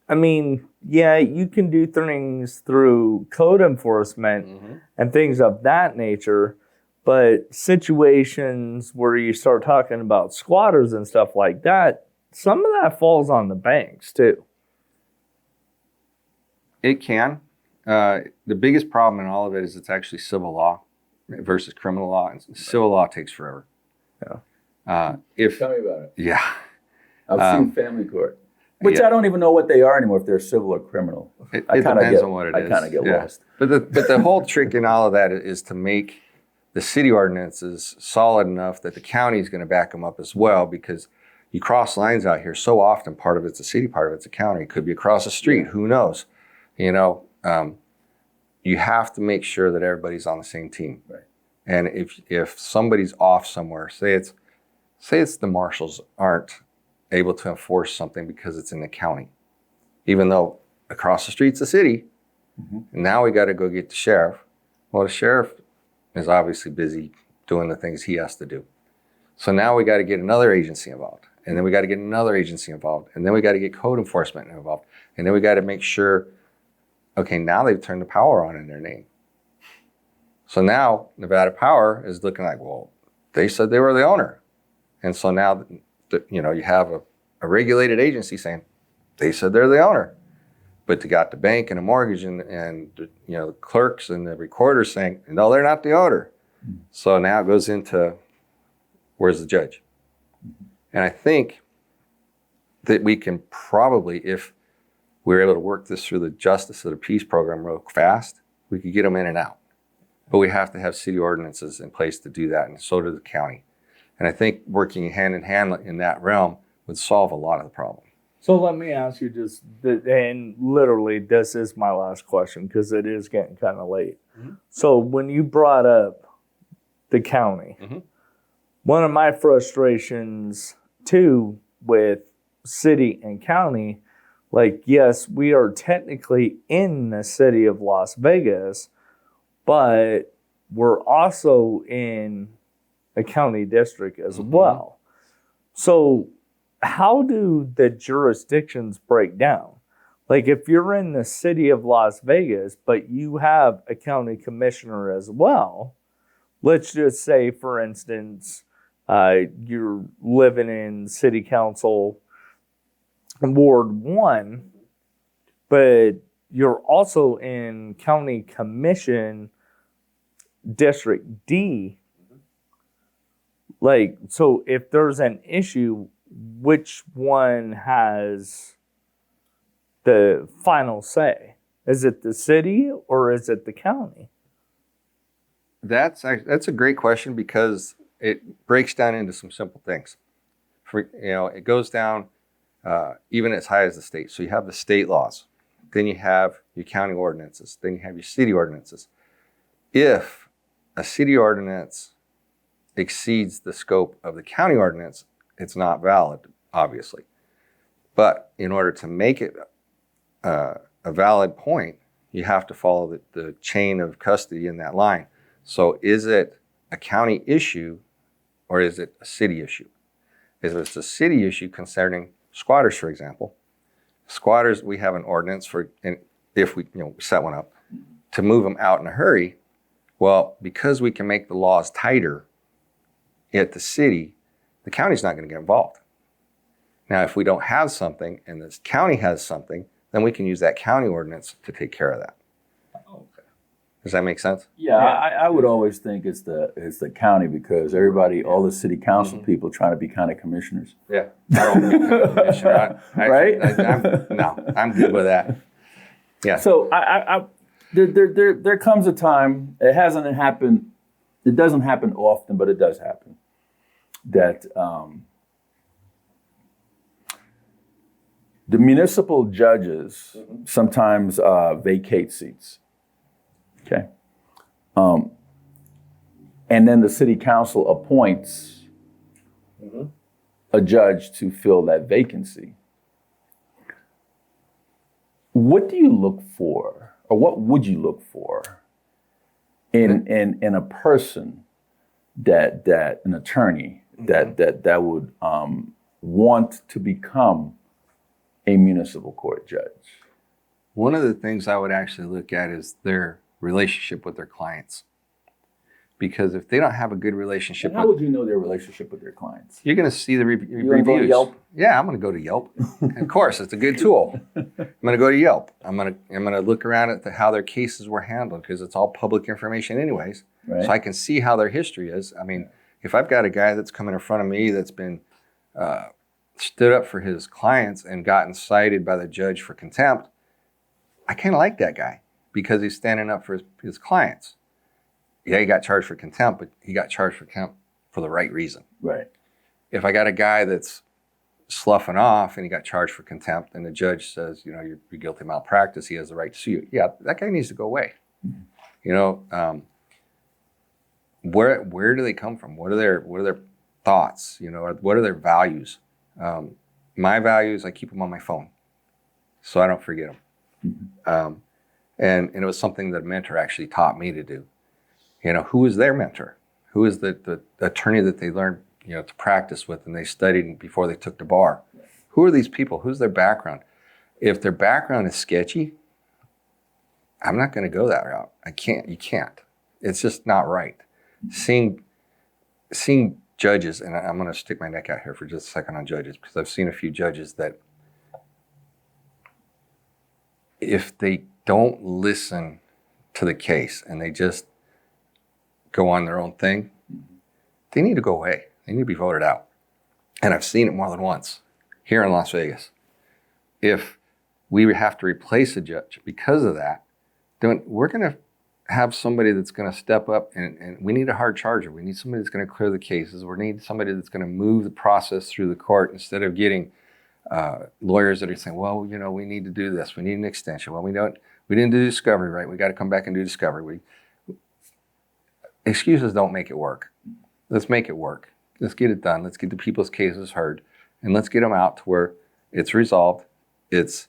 you can do things through code enforcement Mm-hmm. and things of that nature, but situations where you start talking about squatters and stuff like that, some of that falls on the banks too. It can. The biggest problem in all of it is it's actually civil law versus criminal law. And civil law takes forever. Yeah. Tell me about it. Yeah. I've seen family court, which yeah. I don't even know what they are anymore, if they're civil or criminal. It kinda depends on what it is. I kind of get Yeah. lost. But the whole trick in all of that is to make the city ordinance is solid enough that the county is going to back them up as well, because you cross lines out here so often. Part of it's a city, part of it's a county. It could be across the street. Who knows? You know, you have to make sure that everybody's on the same team. Right. And if somebody's off somewhere, say it's the marshals aren't able to enforce something because it's in the county, even though across the street's the city. And now we got to go get the sheriff. Well, the sheriff is obviously busy doing the things he has to do. So now we got to get another agency involved, and then we got to get another agency involved, and then we got to get code enforcement involved, and then we got to make sure, okay, now they've turned the power on in their name. So now Nevada Power is looking like, well, they said they were the owner. And so now, you know, you have a regulated agency saying they said they're the owner, but they got the bank and a mortgage and you know, the clerks and the recorders saying, no, they're not the owner. So now it goes into, where's the judge? And I think that we can probably, if we're able to work this through the Justice of the Peace program real fast, we could get them in and out. But we have to have city ordinances in place to do that, and so does the county. And I think working hand in hand in that realm would solve a lot of the problem. So let me ask you just, and literally this is my last question because it is getting kind of late. So when you brought up the county, one of my frustrations too with city and county, like, yes, we are technically in the city of Las Vegas, but we're also in a county district as well. So how do the jurisdictions break down? Like, if you're in the city of Las Vegas, but you have a county commissioner as well, let's just say, for instance, you're living in city council Ward 1, but you're also in county commission District D. Like, so if there's an issue, which one has the final say? Is it the city or is it the county? That's a great question, because it breaks down into some simple things. It goes down even as high as the state. So you have the state laws, then you have your county ordinances, then you have your city ordinances. If a city ordinance exceeds the scope of the county ordinance, it's not valid, obviously. But in order to make it a valid point, you have to follow the chain of custody in that line. So is it a county issue or is it a city issue? If it's a city issue concerning squatters, for example, squatters, we have an ordinance for, and if we set one up, to move them out in a hurry. Well, because we can make the laws tighter at the city, the county's not going to get involved. Now, if we don't have something and this county has something, then we can use that county ordinance to take care of that. Okay. Does that make sense? Yeah, I would always think it's the county, because everybody, all the city council people trying to be county commissioners. Yeah. I don't think the commissioner. Right? I'm good with that. Yeah. So there comes a time, it hasn't happened, it doesn't happen often, but it does happen, that the municipal judges sometimes vacate seats. Okay. And then the city council appoints a judge to fill that vacancy. What do you look for, or what would you look for in a person that an attorney that would want to become a municipal court judge? One of the things I would actually look at is their relationship with their clients. Because if they don't have a good relationship, And how would you know their relationship with their clients? you're going to see the You gonna reviews. go to Yelp? Yeah, I'm going to go to Yelp. Of course, it's a good tool. I'm going to go to Yelp. I'm going to look around at how their cases were handled, because it's all public information anyways. Right. So I can see how their history is. I mean, if I've got a guy that's coming in front of me that's been stood up for his clients and gotten cited by the judge for contempt, I kind of like that guy because he's standing up for his clients. yeah, he got charged for contempt, but he got charged for contempt for the right reason. Right. If I got a guy that's sloughing off and he got charged for contempt and the judge says, you know, you're guilty of malpractice, he has the right to sue you. Yeah, that guy needs to go away. You know, where do they come from? What are their thoughts? You know, or what are their values? My values, I keep them on my phone so I don't forget them. And it was something that a mentor actually taught me to do. You know, who is their mentor? Who is the attorney that they learned, you know, to practice with and they studied before they took the bar? Who are these people? Who's their background? If their background is sketchy, I'm not going to go that route. You can't. It's just not right. Seeing judges, and I'm going to stick my neck out here for just a second on judges, because I've seen a few judges that if they don't listen to the case and they just go on their own thing, they need to go away. They need to be voted out. And I've seen it more than once here in Las Vegas. If we have to replace a judge because of that, then we're going to have somebody that's going to step up, and we need a hard charger. We need somebody that's going to clear the cases. We need somebody that's going to move the process through the court instead of getting lawyers that are saying, well, you know, we need to do this. We need an extension. Well, we didn't do discovery right. We got to come back and do discovery. Excuses don't make it work. Let's make it work. Let's get it done. Let's get the people's cases heard, and let's get them out to where it's resolved. It's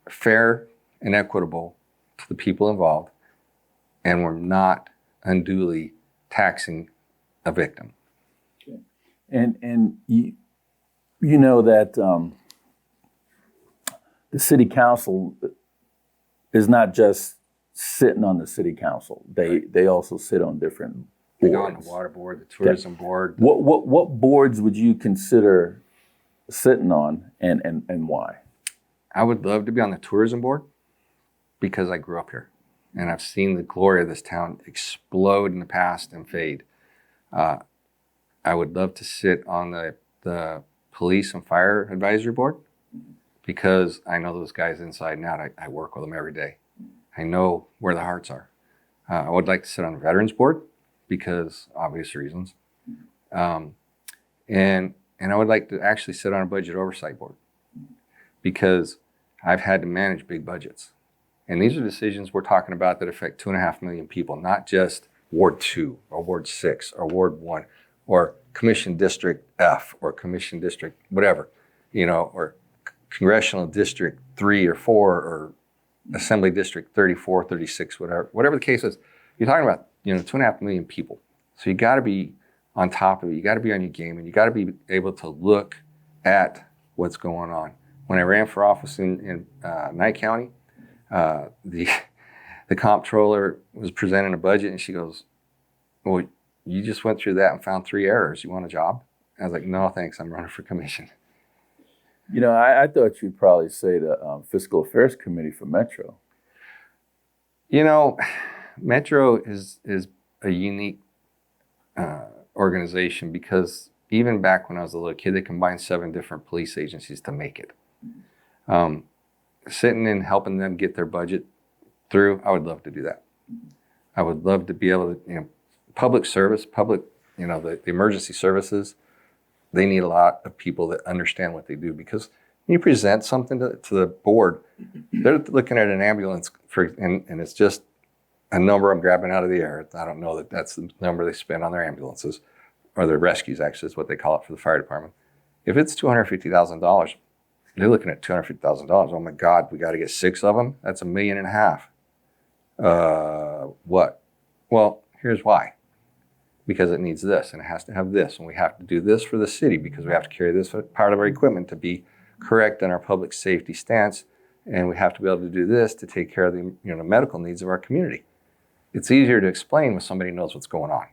fair and equitable to the people involved, and we're not unduly taxing a victim. Okay. And you know that the city council is not just sitting on the city council. They also sit on different boards. On the water board, the tourism board. What boards would you consider sitting on, and why? I would love to be on the tourism board because I grew up here and I've seen the glory of this town explode in the past and fade. I would love to sit on the police and fire advisory board because I know those guys inside and out. I work with them every day. I know where the hearts are. I would like to sit on the veterans board because obvious reasons. And I would like to actually sit on a budget oversight board because I've had to manage big budgets. And these are decisions we're talking about that affect 2.5 million people, not just Ward 2 or Ward 6 or Ward 1 or Commission District F or Commission District whatever, you know, or Congressional District 3 or 4 or Assembly District 34, 36, whatever the case is. You're talking about, you know, 2.5 million people. So you got to be on top of it. You got to be on your game, and you got to be able to look at what's going on. When I ran for office in Knight County, the comptroller was presenting a budget, and she goes, "Well, you just went through that and found 3 errors. You want a job?" I was like, "No, thanks. I'm running for commission." You know, I thought you'd probably say the Fiscal Affairs Committee for Metro. You know, Metro is a unique organization because even back when I was a little kid, they combined 7 different police agencies to make it. Sitting and helping them get their budget through, I would love to do that. I would love to be able to, you know, public service, you know, the emergency services, they need a lot of people that understand what they do because when you present something to the board, they're looking at an ambulance and it's just a number I'm grabbing out of the air. I don't know that that's the number they spend on their ambulances or their rescues, actually, is what they call it for the fire department. If it's $250,000, they're looking at $250,000. Oh my God, we got to get 6 of them? That's $1.5 million. What? Well, here's why. Because it needs this and it has to have this. And we have to do this for the city because we have to carry this part of our equipment to be correct in our public safety stance. And we have to be able to do this to take care of the, you know, the medical needs of our community. It's easier to explain when somebody knows what's going on.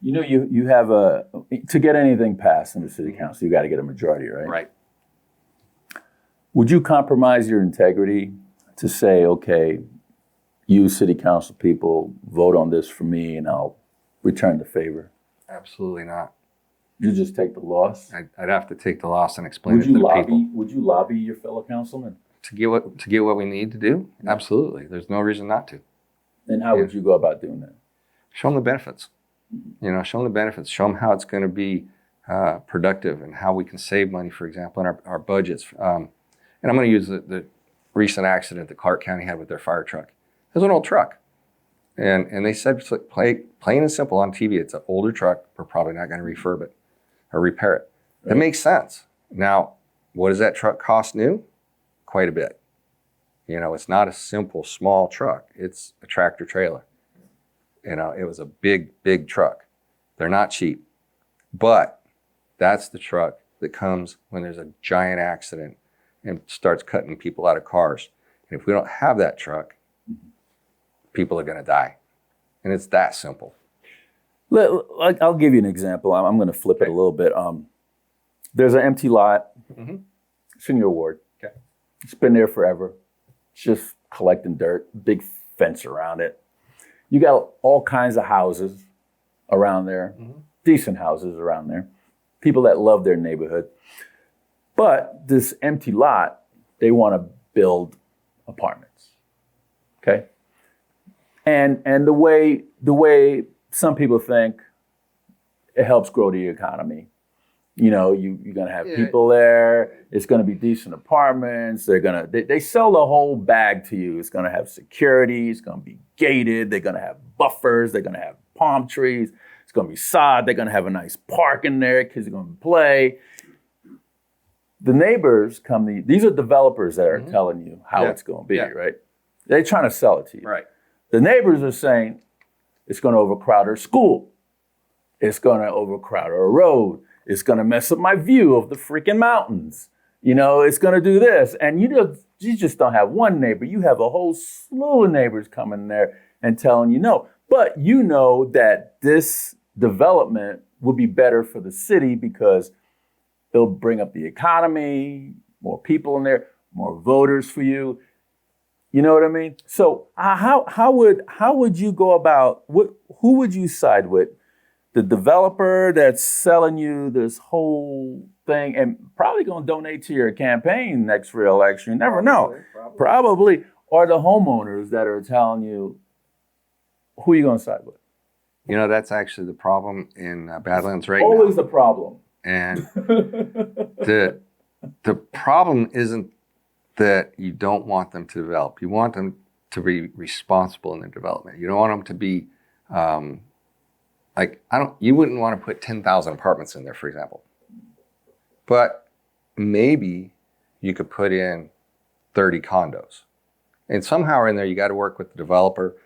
You know, you have to get anything passed in the city council, you got to get a majority, right? Right. Would you compromise your integrity to say, okay, you city council people vote on this for me and I'll return the favor? Absolutely not. You just take the loss? I'd have to take the loss and explain it to the people. Would you lobby your fellow councilmen? To get what we need to do? Absolutely. There's no reason not to. And how would you go about doing that? Show them the benefits. Show them the benefits. Show them how it's going to be productive and how we can save money, for example, in our budgets. And I'm going to use the recent accident that Clark County had with their fire truck. It was an old truck. And they said, plain and simple on TV, it's an older truck. We're probably not going to refurb it or repair it. That makes sense. Now, what does that truck cost new? Quite a bit. It's not a simple, small truck. It's a tractor trailer. It was a big, big truck. They're not cheap. But that's the truck that comes when there's a giant accident and starts cutting people out of cars. And if we don't have that truck, people are going to die. And it's that simple. I'll give you an example. I'm going to flip it a little bit. There's an empty lot. Mm-hmm. It's in your ward. Okay. It's been there forever. It's just collecting dirt, big fence around it. You got all kinds of houses around there, decent houses around there, people that love their neighborhood. But this empty lot, they want to build apartments. Okay? And the way some people think, it helps grow the economy. You're gonna have people there. It's gonna be decent apartments. They sell the whole bag to you. It's gonna have security. It's gonna be gated. They're gonna have buffers. They're gonna have palm trees. It's gonna be sod. They're gonna have a nice park in there. Kids are gonna play. The neighbors these are developers that are telling you how it's gonna be, right? They're trying to sell it to you. Right. The neighbors are saying it's gonna overcrowd our school. It's gonna overcrowd our road. It's going to mess up my view of the freaking mountains. It's going to do this. And you just don't have one neighbor. You have a whole slew of neighbors coming there and telling you no. But you know that this development will be better for the city because it'll bring up the economy, more people in there, more voters for you. You know what I mean? So how would you go about, who would you side with? The developer that's selling you this whole thing and probably going to donate to your campaign next re-election. You never know. Probably. Or the homeowners that are telling you, who are you going to side with? That's actually the problem in Badlands right now. Always the problem. And the problem isn't that you don't want them to develop. You want them to be responsible in their development. You don't want them to be... you wouldn't want to put 10,000 apartments in there, for example. But maybe you could put in 30 condos. And somehow in there, you got to work with the developer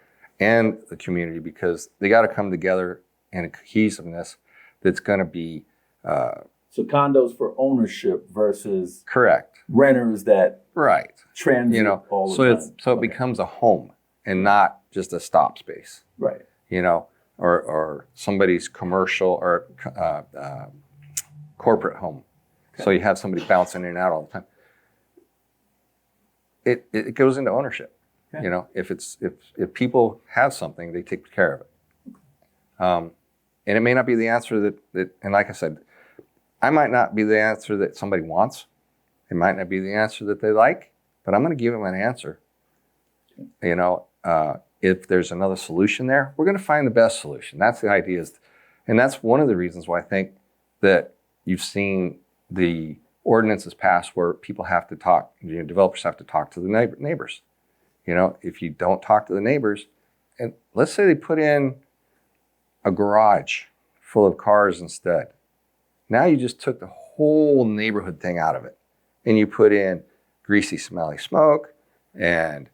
and the community because they got to come together in a cohesiveness that's going to be... so condos for ownership versus... Correct. Renters that... Right. Transit all the time. So it becomes a home and not just a stop space. Right. Or somebody's commercial or corporate home. Okay. So you have somebody bouncing in and out all the time. It goes into ownership. Okay. If people have something, they take care of it. And it may not be the answer that and like I said, I might not be the answer that somebody wants. It might not be the answer that they like, but I'm going to give them an answer. If there's another solution there, we're going to find the best solution. That's the idea. And that's one of the reasons why I think that you've seen the ordinances passed where people have to talk, developers have to talk to the neighbors. If you don't talk to the neighbors, and let's say they put in a garage full of cars instead. Now you just took the whole neighborhood thing out of it. And you put in greasy, smelly smoke and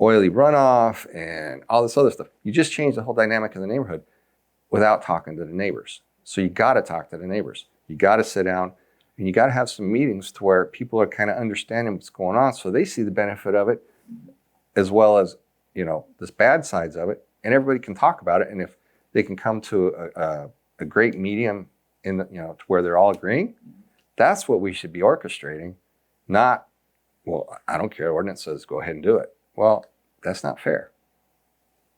oily runoff and all this other stuff. You just changed the whole dynamic of the neighborhood without talking to the neighbors. So you got to talk to the neighbors. You got to sit down and you got to have some meetings to where people are kind of understanding what's going on so they see the benefit of it as well as, this bad sides of it, and everybody can talk about it. And if they can come to a great medium to where they're all agreeing, that's what we should be orchestrating, not, well, I don't care, ordinance says go ahead and do it. Well, that's not fair.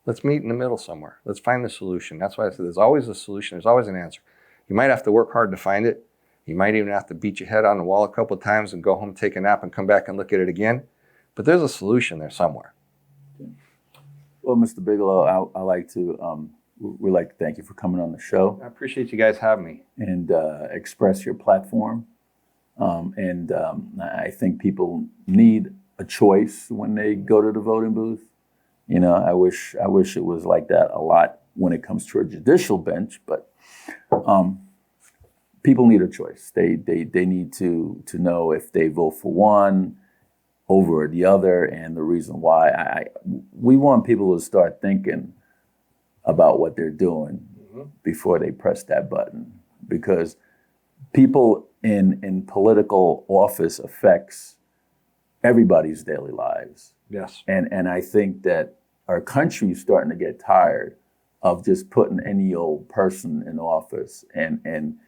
Let's meet in the middle somewhere. Let's find the solution. That's why I said there's always a solution. There's always an answer. You might have to work hard to find it. You might even have to beat your head on the wall a couple of times and go home, take a nap, and come back and look at it again. But there's a solution there somewhere. Well, Mr. Bigelow, we'd like to thank you for coming on the show I appreciate you guys having me. and express your platform. I think people need a choice when they go to the voting booth. You know, I wish it was like that a lot when it comes to a judicial bench, but people need a choice. They need to know if they vote for one over the other and the reason why. We want people to start thinking about what they're doing before they press that button, because people in political office affects everybody's daily lives. Yes. And I think that our country is starting to get tired of just putting any old person in office, and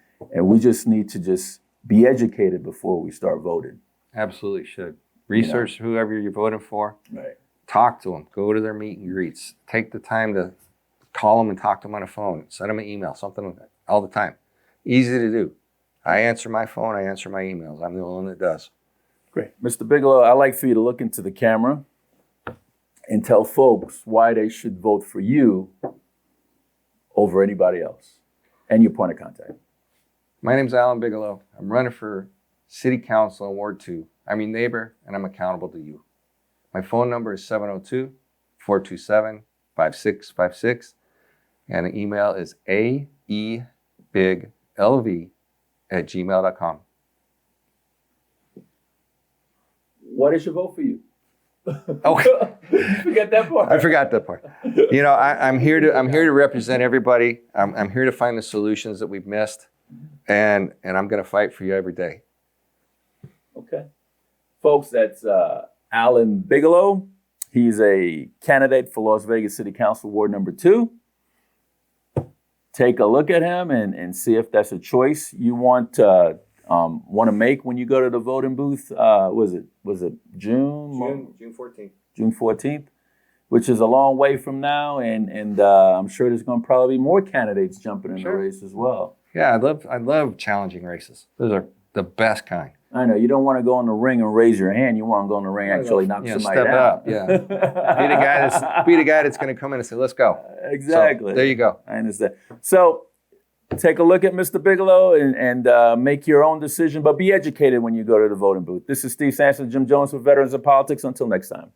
we just need to just be educated before we start voting. Absolutely should. Research whoever you're voting for. Right. Talk to them. Go to their meet and greets. Take the time to call them and talk to them on the phone. Send them an email, something all the time. Easy to do. I answer my phone. I answer my emails. I'm the only one that does. Great. Mr. Bigelow, I'd like for you to look into the camera and tell folks why they should vote for you over anybody else and your point of contact. My name's Alan Bigelow. I'm running for City Council in Ward 2. I'm your neighbor, and I'm accountable to you. My phone number is 702-427-5656, and the email is aebiglv@gmail.com. What is your vote for you? Oh, Forget that part. I forgot that part. You know, I'm here to represent everybody. I'm here to find the solutions that we've missed, and I'm going to fight for you every day. Okay. Folks, that's Alan Bigelow. He's a candidate for Las Vegas City Council Ward number 2. Take a look at him and see if that's a choice you want to make when you go to the voting booth. Was it June? June 14th. June 14th, which is a long way from now, and I'm sure there's going to probably be more candidates jumping in the race as well. Yeah, I love challenging races. Those are the best kind. I know you don't want to go in the ring and raise your hand. You want to go in the ring and actually knock somebody step down. up. Yeah, be the guy that's going to come in and say, "Let's go." Exactly. So, there you go. I understand. So take a look at Mr. Bigelow and make your own decision, but be educated when you go to the voting booth. This is Steve Sampson, Jim Jones for Veterans of Politics. Until next time.